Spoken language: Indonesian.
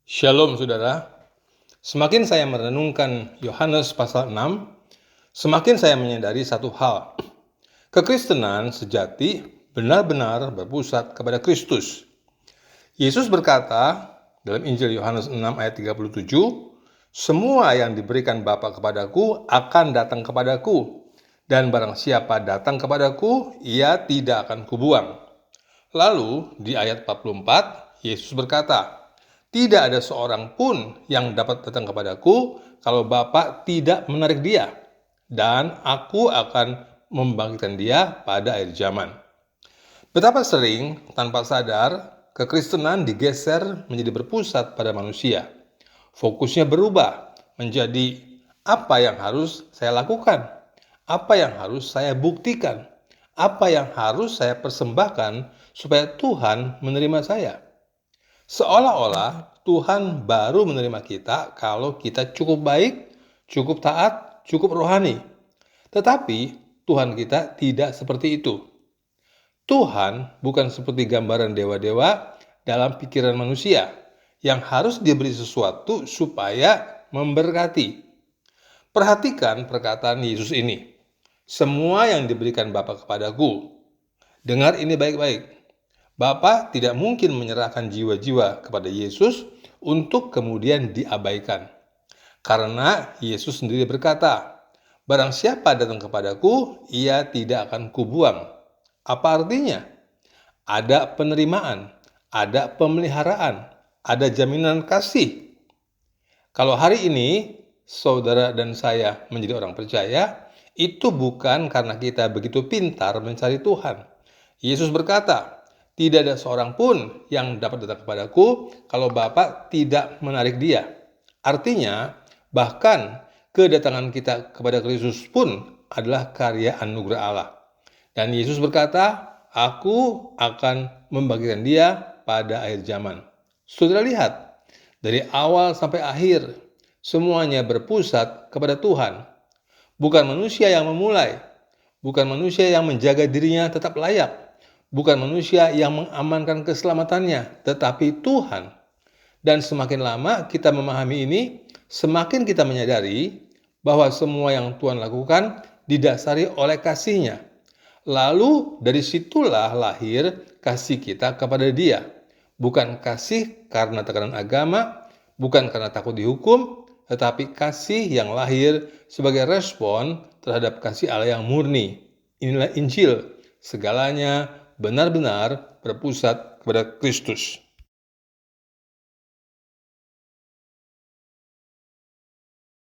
Shalom saudara, semakin saya merenungkan Yohanes pasal 6, semakin saya menyadari satu hal. Kekristenan sejati benar-benar berpusat kepada Kristus. Yesus berkata dalam Injil Yohanes 6 ayat 37, "Semua yang diberikan Bapa kepadaku akan datang kepadaku, dan barang siapa datang kepadaku, ia tidak akan kubuang." Lalu di ayat 44, Yesus berkata, "Tidak ada seorang pun yang dapat datang kepadaku kalau Bapa tidak menarik dia, dan aku akan membangkitkan dia pada akhir zaman." Betapa sering, tanpa sadar, kekristenan digeser menjadi berpusat pada manusia. Fokusnya berubah menjadi apa yang harus saya lakukan, apa yang harus saya buktikan, apa yang harus saya persembahkan supaya Tuhan menerima saya. Seolah-olah Tuhan baru menerima kita kalau kita cukup baik, cukup taat, cukup rohani. Tetapi Tuhan kita tidak seperti itu. Tuhan bukan seperti gambaran dewa-dewa dalam pikiran manusia yang harus diberi sesuatu supaya memberkati. Perhatikan perkataan Yesus ini. "Semua yang diberikan Bapa kepadaku." Dengar ini baik-baik. Bapa tidak mungkin menyerahkan jiwa-jiwa kepada Yesus untuk kemudian diabaikan. Karena Yesus sendiri berkata, "Barang siapa datang kepadaku, ia tidak akan kubuang." Apa artinya? Ada penerimaan, ada pemeliharaan, ada jaminan kasih. Kalau hari ini saudara dan saya menjadi orang percaya, itu bukan karena kita begitu pintar mencari Tuhan. Yesus berkata, "Tidak ada seorang pun yang dapat datang kepadaku kalau Bapa tidak menarik dia." Artinya, bahkan kedatangan kita kepada Kristus pun adalah karya anugerah Allah. Dan Yesus berkata, "Aku akan membangkitkan dia pada akhir zaman." Saudara lihat, dari awal sampai akhir, semuanya berpusat kepada Tuhan. Bukan manusia yang memulai, bukan manusia yang menjaga dirinya tetap layak, bukan manusia yang mengamankan keselamatannya, tetapi Tuhan. Dan semakin lama kita memahami ini, semakin kita menyadari bahwa semua yang Tuhan lakukan didasari oleh kasih-Nya. Lalu dari situlah lahir kasih kita kepada Dia. Bukan kasih karena tekanan agama, bukan karena takut dihukum, tetapi kasih yang lahir sebagai respon terhadap kasih Allah yang murni. Inilah Injil. Segalanya benar-benar berpusat kepada Kristus.